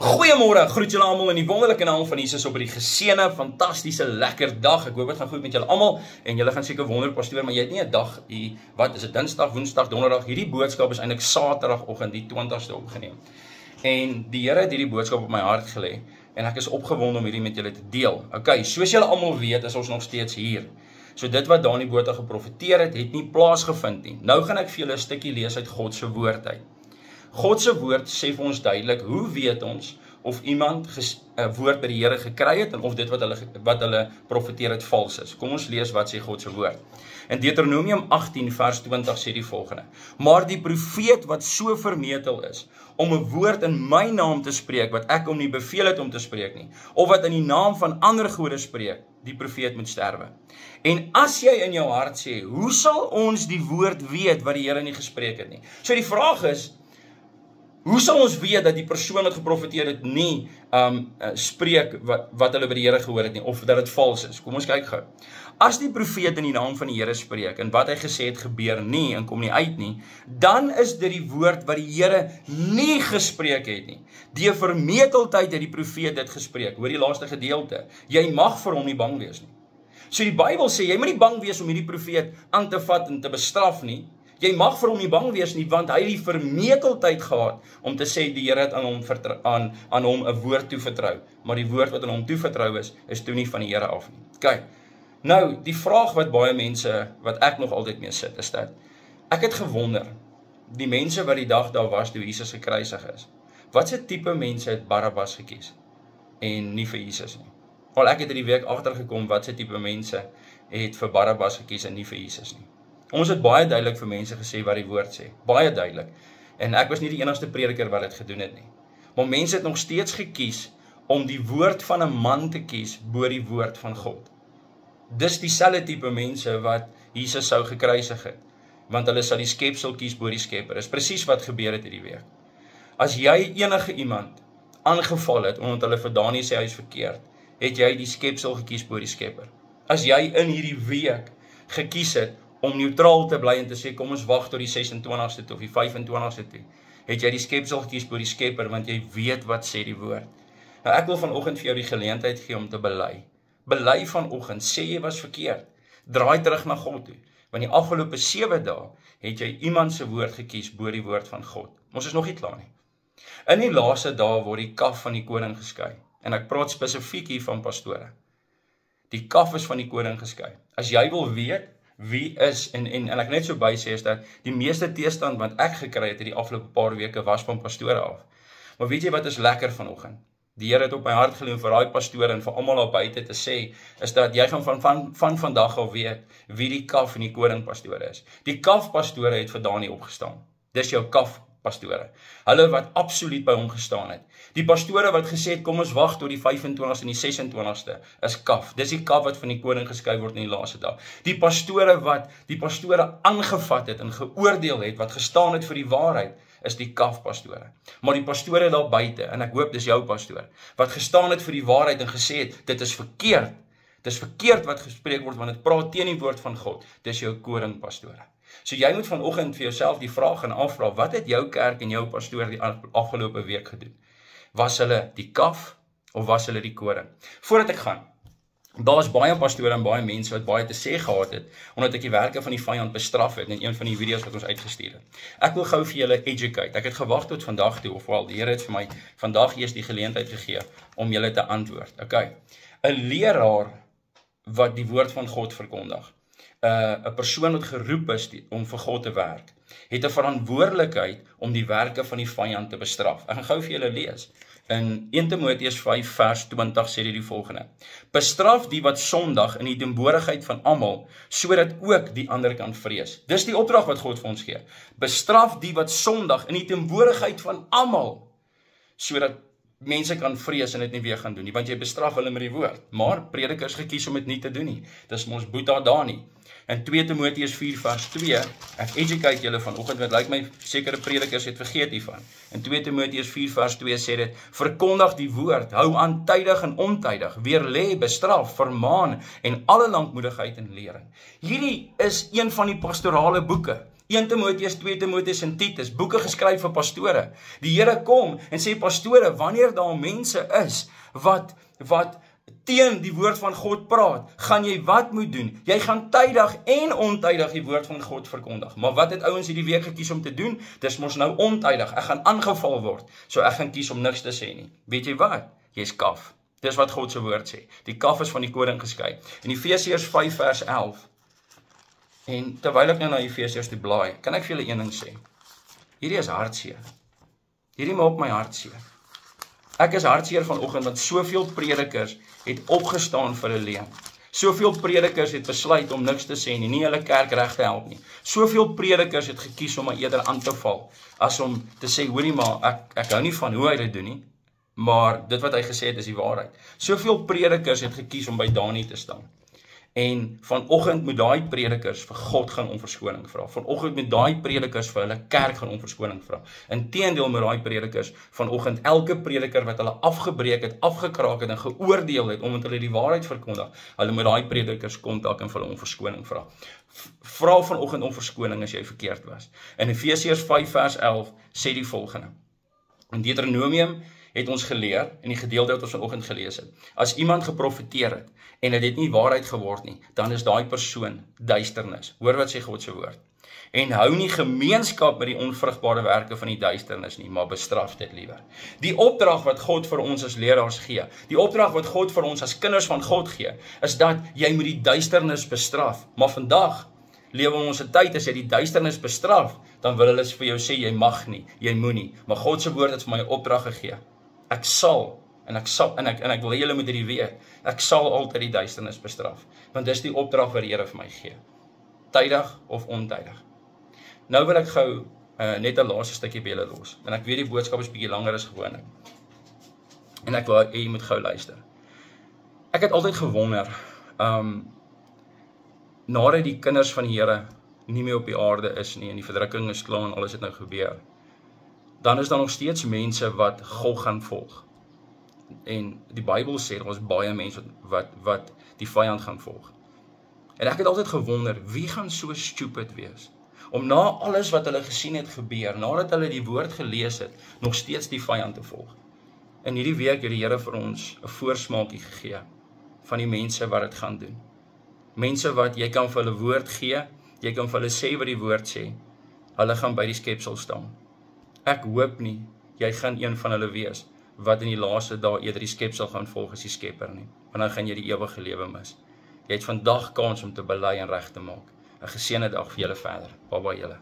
Goeiemôre, groet julle almal in die wonderlike naam van Jesus op die geseënde, fantastiese, lekker dag. Ek hoop dit gaan goed met julle almal en julle gaan seker wonder, pastoor, maar jy het nie 'n dag, wat is dit, Dinsdag, Woensdag, Donderdag. Hierdie boodskap is eintlik Saterdagoggend, die 20ste opgeneem. En die Here het hierdie boodskap op my hart gelê en ek is opgewonde om hierdie met julle te deel. Okay, soos julle almal weet, is ons nog steeds hier. So dit wat Dani Botha geprofeteer het nie plaasgevind nie. Nou gaan ek vir julle 'n stukkie lees uit God se woord uit. God se woord sê vir ons duidelik, hoe weet ons of iemand 'n woord by die Here gekry het en of dit wat hulle profeteer het vals is. Kom ons lees wat sê God se woord. In Deuteronomium 18 vers 20 sê die volgende: Maar die profeet wat so vermetel is om 'n woord in my naam te spreek wat ek hom nie beveel het om te spreek nie, of wat in die naam van ander gode spreek, die profeet moet sterwe. En as jy in jou hart sê, hoe sal ons die woord weet wat die Here nie gespreek het nie? So die vraag is, hoe sal ons weet dat die persoon wat geprofeteer het nie spreek wat hulle by die Here gehoor het nie, of dat dit vals is? Kom ons kyk gou. As die profeet in die naam van die Here spreek en wat hy gesê het gebeur nie en kom nie uit nie, dan is dit die woord wat die Here nie gespreek het nie. Die vermeteldheid het die profeet dit gespreek. Hoor die laaste gedeelte. Jy mag vir hom nie bang wees nie. So die Bybel sê, jy moet nie bang wees om hierdie profeet aan te vat en te bestraf nie. Jy mag vir hom nie bang wees nie, want hy het die vermeteldheid gehad om te sê die Here het aan hom 'n woord toevertrou. Maar die woord wat aan hom toevertrou is toe nie van die Here af nie. Kyk, nou die vraag wat baie mense, wat ek nog altyd mee sit, is dat ek het gewonder, die mense wat die dag daar was toe Jesus gekruisig is, wat se tipe mense het Barabbas gekies en nie vir Jesus nie? Al ek het hierdie week agtergekom wat se tipe mense het vir Barabbas gekies en nie vir Jesus nie. Ons het baie duidelik vir mense gesê wat die woord sê, baie duidelik. En ek was nie die enigste prediker wat dit gedoen het nie. Maar mense het nog steeds gekies om die woord van 'n man te kies bo die woord van God. Dis dieselfde tipe mense wat Jesus sou gekruisig het, want hulle sal die skepsel kies bo die Skepper. Dis presies wat gebeur het hierdie week. As jy enige iemand aangeval het omdat hulle vir Dani sê hy is verkeerd, het jy die skepsel gekies bo die Skepper. As jy in hierdie week gekies het om neutraal te bly en te sê, kom ons wag tot die 26ste toe of die 25ste toe, het jy die skepsel gekies bo die Skepper, want jy weet wat sê die woord. Nou ek wil vanoggend vir jou die geleentheid gee om te bely. Bely vanoggend, sê jy was verkeerd, draai terug na God toe, want die afgelope 7 dae het jy iemand se woord gekies bo die woord van God. Ons is nog nie klaar nie. In die laaste dae word die kaf van die koning geskei, en ek praat spesifiek hier van pastore. Die kaf is van die koning geskei. As jy wil weet wie is, en ek net so by sê, is dat die meeste teestand wat ek gekry het die afgelope paar weke was van pastore af. Maar weet jy wat is lekker vanoggend? Die Here het op my hart gelê vir daai pastore en vir almal daar buite te sê, is dat jy gaan van vandag al weet wie die kaf en die koning pastore is. Die kaf pastore het vir Dani opgestaan. Dis jou kaf pastore. Hulle wat absoluut by hom gestaan het. Die pastore wat gesê het, kom ons wag tot die 25ste en die 26ste, is kaf. Dis die kaf wat van die koning geskei word in die laaste dag. Die pastore wat die pastore aangevat het en geoordeel het, wat gestaan het vir die waarheid, is die kaf pastore. Maar die pastore daar buite, en ek hoop dis jou pastoor, wat gestaan het vir die waarheid en gesê het, dit is verkeerd. Dit is verkeerd wat gespreek word, want dit praat teen die woord van God. Dis jou koning pastore. So jy moet vanoggend vir jouself die vraag gaan afvra, wat het jou kerk en jou pastoor die afgelope week gedoen? Was hulle die kaf of was hulle die koring? Voordat ek gaan, daar is baie pastore en baie mense wat baie te sê gehad het, omdat ek die werke van die vyand bestraf het in een van die video's wat ons uitgestuur het. Ek wil gou vir julle educate. Ek het gewag tot vandag toe, ofwel die Here het vir my vandag eers die geleentheid gegee om julle te antwoord. Okay. 'n leraar wat die woord van God verkondig, 'n persoon wat geroep is om vir God te werk, het 'n verantwoordelikheid om die werke van die vyand te bestraf. Ek gaan gou vir julle lees. In 1 Timoteus 5 vers 20 sê dit die volgende: Bestraf die wat sondig in die teenwoordigheid van almal, sodat ook die ander kan vrees. Dis die opdrag wat God vir ons gee. Bestraf die wat sondig in die teenwoordigheid van almal, sodat mense kan vrees en dit nie weer gaan doen nie, want jy bestraf hulle met die woord. Maar predikers gekies om dit nie te doen nie. Dis mos Botha Dani. In 2 Timoteus 4 vers 2, ek educate julle vanoggend, want lyk my sekere predikers het vergeet hiervan. In 2 Timoteus 4 vers 2 sê dit, verkondig die woord, hou aan tydig en ontydig, weerlê, bestraf, vermaan en alle lankmoedigheid en lering. Hierdie is een van die pastorale boeke. 1 Timoteus, 2 Timoteus en Titus, boeke geskryf vir pastore. Die Here kom en sê pastore, wanneer daar mense is wat teen die woord van God praat, gaan jy wat moet doen? Jy gaan tydig en ontydig die woord van God verkondig. Maar wat het ouens hierdie week gekies om te doen? Dis mos nou ontydig. Ek gaan aangeval word, so ek gaan kies om niks te sê nie. Weet jy wat? Jy's kaf. Dis wat God se woord sê. Die kaf is van die koring geskei. In Efesiërs 5 vers 11. En terwyl ek nou na Efesiërs toe blaai, kan ek vir julle een ding sê. Hierdie is hartseer. Hierdie maak my hartseer. Ek is hartseer vanoggend want soveel predikers het opgestaan vir 'n leuen. Soveel predikers het besluit om niks te sê nie hulle kerk reg te help nie. Soveel predikers het gekies om maar eerder aan te val as om te sê, hoorie maar, ek hou nie van hoe hy dit doen nie, maar dit wat hy gesê het is die waarheid. Soveel predikers het gekies om by Dani te staan. En vanoggend moet daai predikers vir God gaan om verskoning vra. Vanoggend moet daai predikers vir hulle kerk gaan om verskoning vra. Inteendeel moet daai predikers vanoggend elke prediker wat hulle afgebreek het, afgekraak het en geoordeel het omdat hulle die waarheid verkondig, hulle moet daai predikers kontak en vir hulle om verskoning vra. Vra vanoggend om verskoning as jy verkeerd was. In Efesiërs 5 vers 11 sê die volgende. In Deuteronomium het ons geleer, in die gedeelte wat ons vanoggend gelees het, as iemand geprofeteer het, en dit het nie waarheid geword nie, dan is daai persoon duisternis. Hoor wat sê God se woord. En hou nie gemeenskap met die onvrugbare werke van die duisternis nie, maar bestraf dit liewer. Die opdrag wat God vir ons as leraars gee, die opdrag wat God vir ons as kinders van God gee, is dat jy moet die duisternis bestraf. Maar vandag lewe ons 'n tyd as jy die duisternis bestraf, dan wil hulle vir jou sê jy mag nie, jy moenie. Maar God se woord het vir my 'n opdrag gegee. Ek sal, en ek wil julle moet hierdie weet, ek sal altyd die duisternis bestraf, want dis die opdrag wat die Here vir my gee, tydig of ontydig. Nou wil ek gou net 'n laaste stukkie by julle los, en ek weet die boodskap is bietjie langer as gewoonlik, en ek wil jy moet gou luister. Ek het altyd gewonder, nadat die kinders van die Here nie meer op die aarde is nie, en die verdrukking is klaar en alles het nou gebeur, dan is daar nog steeds mense wat Gog gaan volg. En die Bybel sê, daar is baie mense wat die vyand gaan volg. En ek het altyd gewonder, wie gaan so stupid wees, om na alles wat hulle gesien het gebeur, nadat hulle die woord gelees het, nog steeds die vyand te volg. En hierdie week het die Here vir ons 'n voorsmaakie gegee, van die mense wat dit gaan doen. Mense wat, jy kan vir hulle woord gee, jy kan vir hulle sê wat die woord sê, hulle gaan by die skepsel staan. Ek hoop nie, jy gaan een van hulle wees, wat in die laaste dae eerder die skepsel gaan volg as die skepper nie, want dan gaan jy die ewige lewe mis. Jy het vandag kans om te bely en reg te maak. 'n geseënde dag vir julle verder. Baba julle.